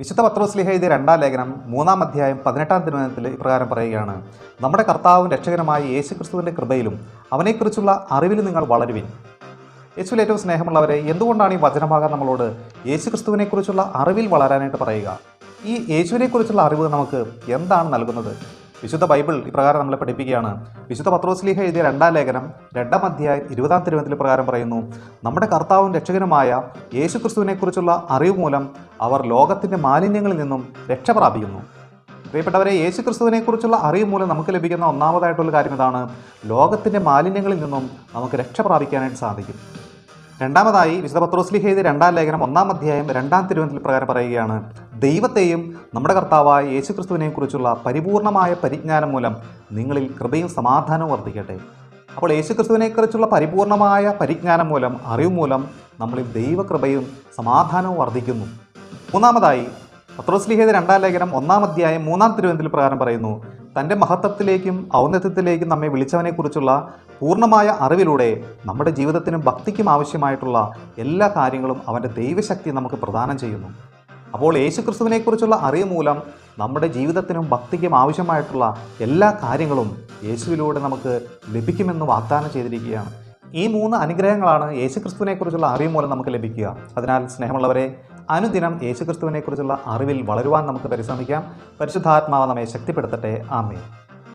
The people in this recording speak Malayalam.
വിശുദ്ധ പത്രോസ്ലീഹ എഴുതിയ 2-ാം ലേഖനം 3-ാം അധ്യായം 18-ാം തിരുവചനത്തിൽ ഇപ്രകാരം പറയുകയാണ്: നമ്മുടെ കർത്താവും രക്ഷകനുമായ യേശുക്രിസ്തുവിൻ്റെ കൃപയിലും അവനെക്കുറിച്ചുള്ള അറിവിലും നിങ്ങൾ വളരുവിൻ. യേശുവിൽ ഏറ്റവും സ്നേഹമുള്ളവരെ, എന്തുകൊണ്ടാണ് ഈ വചനഭാഗം നമ്മളോട് യേശുക്രിസ്തുവിനെക്കുറിച്ചുള്ള അറിവിൽ വളരാനായിട്ട് പറയുക? ഈ യേശുവിനെക്കുറിച്ചുള്ള അറിവ് നമുക്ക് എന്താണ് നൽകുന്നത്? വിശുദ്ധ ബൈബിൾ ഇപ്രകാരം നമ്മളെ പഠിപ്പിക്കുകയാണ്. വിശുദ്ധ പത്രോസ്ലീഹ എഴുതിയ 2-ാം ലേഖനം 2-ാം അധ്യായം 20-ാം തിരുവചനത്തിൽ പ്രകാരം പറയുന്നു: നമ്മുടെ കർത്താവും രക്ഷകനുമായ യേശുക്രിസ്തുവിനെക്കുറിച്ചുള്ള അറിവ് മൂലം അവർ ലോകത്തിൻ്റെ മാലിന്യങ്ങളിൽ നിന്നും രക്ഷ പ്രാപിക്കുന്നു. പ്രിയപ്പെട്ടവരെ, യേശുക്രിസ്തുവിനെക്കുറിച്ചുള്ള അറിവ് മൂലം നമുക്ക് ലഭിക്കുന്ന ഒന്നാമതായിട്ടുള്ള കാര്യം ഇതാണ്: ലോകത്തിൻ്റെ മാലിന്യങ്ങളിൽ നിന്നും നമുക്ക് രക്ഷ പ്രാപിക്കാനായിട്ട് സാധിക്കും. രണ്ടാമതായി, വിശുദ്ധ പത്രോസ്ലീഹ എഴുതിയ 2-ാം ലേഖനം 1-ാം അധ്യായം 2-ാം തിരുവചനത്തിൽ പ്രകാരം പറയുകയാണ്: ദൈവത്തെയും നമ്മുടെ കർത്താവായ യേശുക്രിസ്തുവിനെക്കുറിച്ചുള്ള പരിപൂർണമായ പരിജ്ഞാനം മൂലം നിങ്ങളിൽ കൃപയും സമാധാനവും വർദ്ധിക്കട്ടെ. അപ്പോൾ യേശുക്രിസ്തുവിനെക്കുറിച്ചുള്ള പരിപൂർണമായ പരിജ്ഞാനം മൂലം, അറിവ് മൂലം നമ്മളിൽ ദൈവകൃപയും സമാധാനവും വർദ്ധിക്കുന്നു. മൂന്നാമതായി, പത്രോസ്ലീഹ 2-ാം ലേഖനം 1-ാം അധ്യായം 3-ാം തിരുവചനത്തിൽ പ്രകാരം പറയുന്നു: തൻ്റെ മഹത്വത്തിലേക്കും ഔന്നത്യത്തിലേക്കും നമ്മെ വിളിച്ചവനെക്കുറിച്ചുള്ള പൂർണ്ണമായ അറിവിലൂടെ നമ്മുടെ ജീവിതത്തിനും ഭക്തിക്കും ആവശ്യമായിട്ടുള്ള എല്ലാ കാര്യങ്ങളും അവൻ്റെ ദൈവശക്തി നമുക്ക് പ്രദാനം ചെയ്യുന്നു. അപ്പോൾ യേശുക്രിസ്തുവിനെക്കുറിച്ചുള്ള അറിവ് മൂലം നമ്മുടെ ജീവിതത്തിനും ഭക്തിക്കും ആവശ്യമായിട്ടുള്ള എല്ലാ കാര്യങ്ങളും യേശുവിലൂടെ നമുക്ക് ലഭിക്കുമെന്ന് വാഗ്ദാനം ചെയ്തിരിക്കുകയാണ്. ഈ 3 അനുഗ്രഹങ്ങളാണ് യേശുക്രിസ്തുവിനെക്കുറിച്ചുള്ള അറിവ് മൂലം നമുക്ക് ലഭിക്കുക. അതിനാൽ സ്നേഹമുള്ളവരെ, അനുദിനം യേശുക്രിസ്തുവിനെക്കുറിച്ചുള്ള അറിവിൽ വളരുവാൻ നമുക്ക് പരിശ്രമിക്കാം. പരിശുദ്ധാത്മാവ് നമ്മെ ശക്തിപ്പെടുത്തട്ടെ. ആമേൻ.